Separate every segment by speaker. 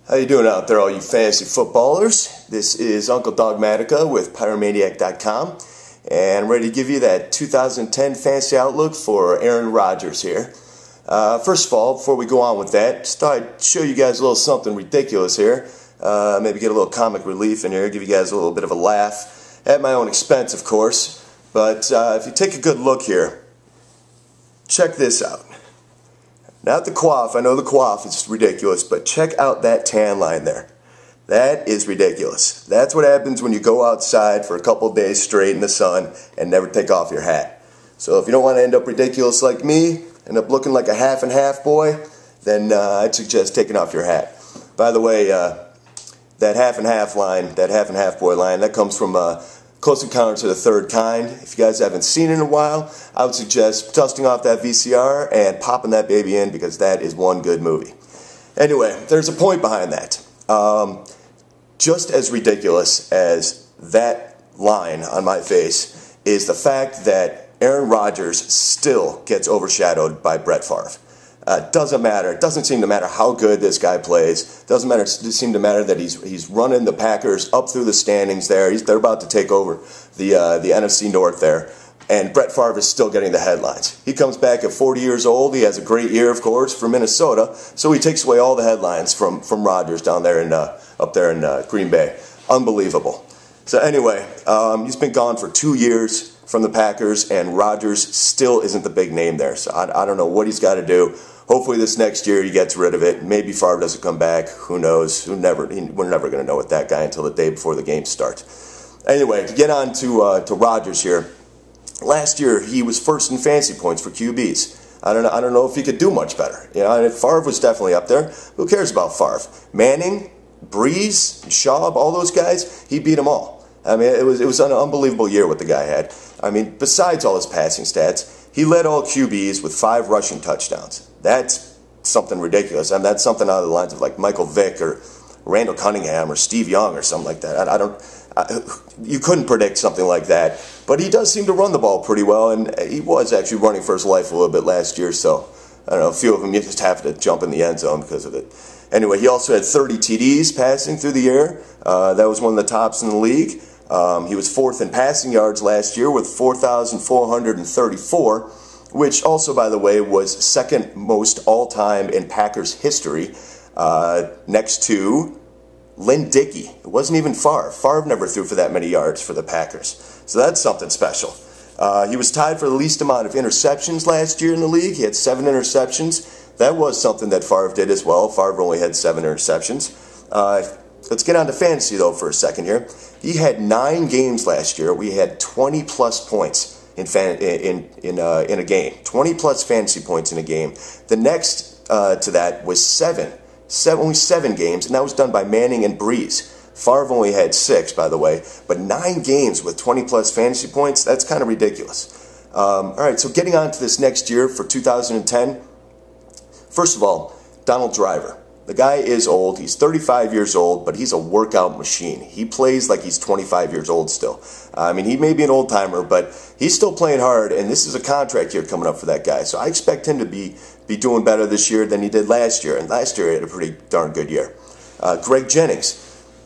Speaker 1: How you doing out there, all you fantasy footballers? This is Uncle Dogmatica with Pyromaniac.com, and I'm ready to give you that 2010 fantasy outlook for Aaron Rodgers here. First of all, before we go on with that, just thought I'd show you guys a little something ridiculous here. Maybe get a little comic relief in here, give you guys a little bit of a laugh, at my own expense, of course. But if you take a good look here, check this out. Not the coif, I know the coif is ridiculous, but check out that tan line there. That is ridiculous. That's what happens when you go outside for a couple days straight in the sun and never take off your hat. So if you don't want to end up ridiculous like me, end up looking like a half and half boy, then I'd suggest taking off your hat. By the way, that half and half line, that half and half boy line, that comes from Close Encounters of the Third Kind. If you guys haven't seen it in a while, I would suggest dusting off that VCR and popping that baby in, because that is one good movie. Anyway, there's a point behind that. Just as ridiculous as that line on my face is the fact that Aaron Rodgers still gets overshadowed by Brett Favre. Doesn't matter. It doesn't seem to matter how good this guy plays. Doesn't seem to matter that he's running the Packers up through the standings there. They're about to take over the NFC North there. And Brett Favre is still getting the headlines. He comes back at 40 years old. He has a great year, of course, for Minnesota. So he takes away all the headlines from Rodgers down there up there in Green Bay. Unbelievable. So anyway, he's been gone for 2 years from the Packers, and Rodgers still isn't the big name there. So I don't know what he's got to do. Hopefully this next year he gets rid of it. Maybe Favre doesn't come back. Who knows? We're never going to know with that guy until the day before the game starts. Anyway, to get on to Rodgers here. Last year he was first in fantasy points for QBs. I don't know if he could do much better. You know, Favre was definitely up there. Who cares about Favre? Manning, Brees, Schaub, all those guys, he beat them all. I mean, it was an unbelievable year what the guy had. I mean, besides all his passing stats, he led all QBs with 5 rushing touchdowns. That's something ridiculous. I mean, that's something out of the lines of like Michael Vick or Randall Cunningham or Steve Young or something like that. You couldn't predict something like that. But he does seem to run the ball pretty well, and he was actually running for his life a little bit last year. So, I don't know, a few of them you just have to jump in the end zone because of it. Anyway, he also had 30 TDs passing through the air. That was one of the tops in the league. He was 4th in passing yards last year with 4,434, which also, by the way, was 2nd most all-time in Packers history, next to Lynn Dickey. It wasn't even Favre. Favre never threw for that many yards for the Packers. So that's something special. He was tied for the least amount of interceptions last year in the league. He had 7 interceptions. That was something that Favre did as well. Favre only had 7 interceptions. Let's get on to fantasy, though, for a second here. He had 9 games last year. We had 20-plus points in a game. 20-plus fantasy points in a game. The next to that was only 7 games, and that was done by Manning and Brees. Favre only had 6, by the way. But 9 games with 20-plus fantasy points, that's kind of ridiculous. All right, so getting on to this next year for 2010. First of all, Donald Driver. The guy is old. He's 35 years old, but he's a workout machine. He plays like he's 25 years old still. I mean, he may be an old-timer, but he's still playing hard, and this is a contract year coming up for that guy. So I expect him to be doing better this year than he did last year, and last year he had a pretty darn good year. Greg Jennings.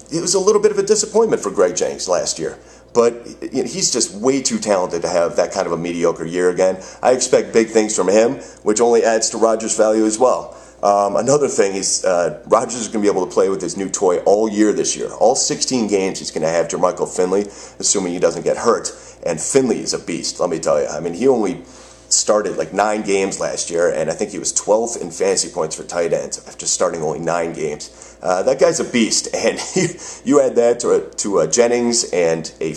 Speaker 1: It was a little bit of a disappointment for Greg Jennings last year, but he's just way too talented to have that kind of a mediocre year again. I expect big things from him, which only adds to Rodgers' value as well. Another thing is Rodgers is going to be able to play with his new toy all year this year. All 16 games he's going to have Jermichael Finley, assuming he doesn't get hurt. And Finley is a beast, let me tell you. I mean, he only started like 9 games last year, and I think he was 12th in fantasy points for tight ends after starting only 9 games. That guy's a beast, and you add that to Jennings and a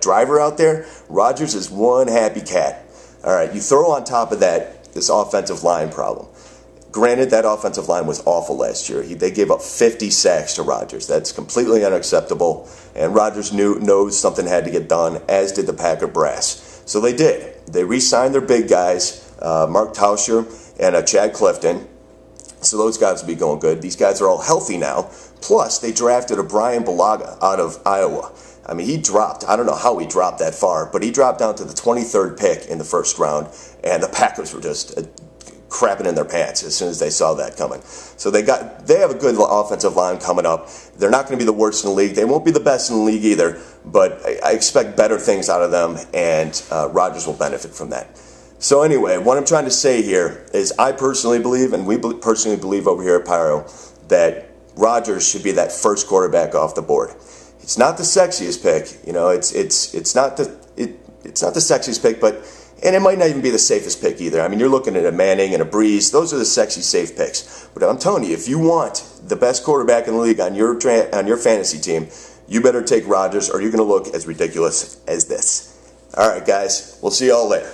Speaker 1: driver out there. Rodgers is one happy cat. All right, you throw on top of that this offensive line problem. Granted, that offensive line was awful last year. They gave up 50 sacks to Rodgers. That's completely unacceptable, and Rodgers knows something had to get done, as did the Packer brass. So they did. They re-signed their big guys, Mark Tauscher and Chad Clifton. So those guys will be going good. These guys are all healthy now. Plus, they drafted a Brian Bulaga out of Iowa. I mean, he dropped. I don't know how he dropped that far, but he dropped down to the 23rd pick in the first round, and the Packers were just crapping in their pants as soon as they saw that coming. So they have a good offensive line coming up. They're not going to be the worst in the league. They won't be the best in the league either, but I expect better things out of them, and Rodgers will benefit from that. So anyway, what I'm trying to say here is I personally believe, and we personally believe over here at Pyro, that Rodgers should be that first quarterback off the board. It's not the sexiest pick, you know. It's not the sexiest pick, and it might not even be the safest pick either. I mean, you're looking at a Manning and a Brees. Those are the sexy, safe picks. But I'm telling you, if you want the best quarterback in the league on your fantasy team, you better take Rodgers, or you're going to look as ridiculous as this. All right, guys, we'll see y'all later.